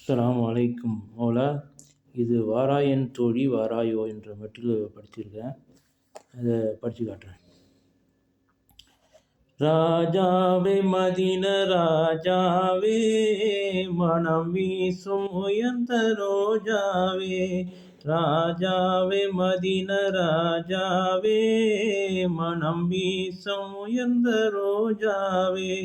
அஸ்ஸலாமு அலைக்கும் மௌலா. இது வாராயன் தோழி வாராயோ என்ற மட்டில் படிச்சிருக்கேன். அதை படித்து காட்டுறேன். ராஜாவே மதின ராஜாவே, மனம் வீசும் உயர்ந்த ரோஜாவே. ராஜாவே மதின ராஜாவே, மனம் வீசும் உயர்ந்த ரோஜாவே.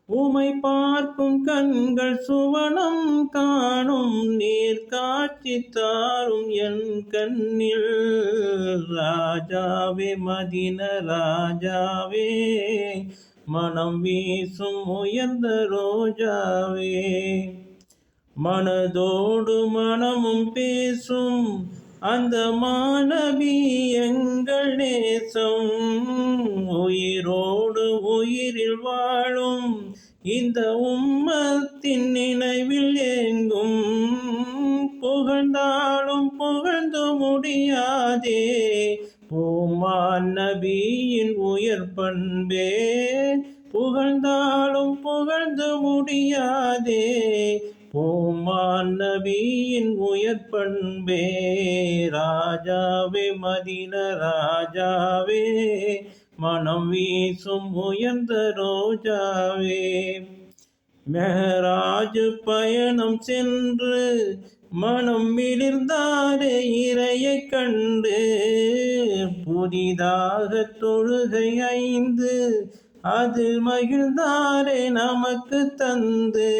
உமை பார்க்கும் கண்கள் சுவனம் காணும், நீர் காட்சி தாரும் என் கண்ணில். ராஜாவே மதின ராஜாவே, மனம் வீசும் உயர்ந்த ரோஜாவே. மனதோடு மனமும் பேசும் அந்த மாணவி எங்கள் நேசம். உயிரோடு உயிரில் வாழும் இந்த உம்மத்தின் நினைவில் ஏங்கும். புகழ்ந்தாலும் புகழ்ந்து முடியாதே பூமான் நபியின் உயர் பண்பே. புகழ்ந்தாலும் புகழ்ந்து முடியாதே பூமான் நபியின் உயர் பண்பே. ராஜாவே மதின ராஜாவே, மனம் வீசும் உயர்ந்த ரோஜாவே. மெஹராஜ் பயணம் சென்று மனம் மிளிர்ந்தாரே இறையை கண்டு. புதிதாக தொழுகை 5 அது மகிழ்ந்தாரே நமக்கு தந்து.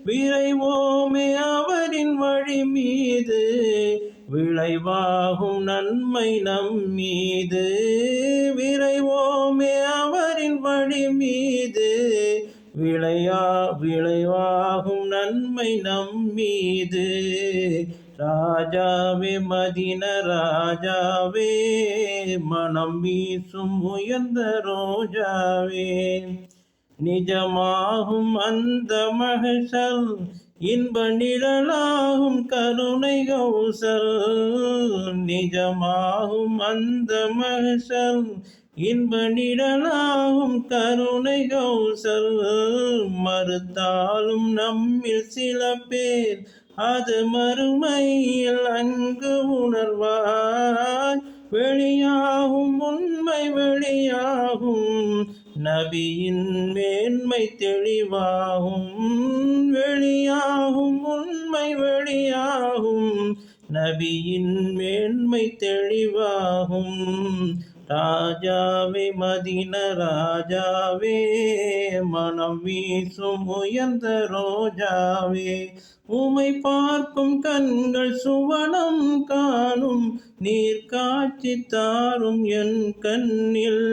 விரைவோமே அவரின் வழி மீது, விளைவாகும் நன்மை நம் மீது. விரைவோமே அவரின் வழி மீது, விளைவாகும் நன்மை நம் மீது. ராஜாவே மதின ராஜாவே, மனம் வீசும் உயர்ந்த ரோஜாவே. நிஜமாகும் அந்த மஹ்ஷர், இன்ப நிழலாகும் கருணை கௌசர். நிஜமாகும் அந்த மஹ்ஷர், இன்ப நிழலாகும் கருணை கௌசர். மறுத்தாலும் நம்மில் சில பேர் அது மறுமையில் அங்கு உணர்வார். வெளியாகும் உண்மை வெளியாகும், நபியின் மேன்மை தெளிவாகும். வெளியாகும் உண்மை வெளியாகும், நபியின் மேன்மை தெளிவாகும். ராஜாவே மதின ராஜாவே, மனம் வீசும் உயர்ந்த ரோஜாவே. உமை பார்க்கும் கண்கள் சுவனம் காணும், நீர் காட்சி தாரும் என் கண்ணில்.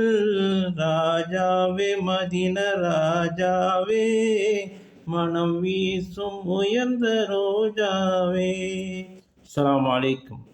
ராஜாவே மதின ராஜாவே, மனம் வீசும் உயர்ந்த ரோஜாவே. அஸ்ஸலாமு அலைக்கும்.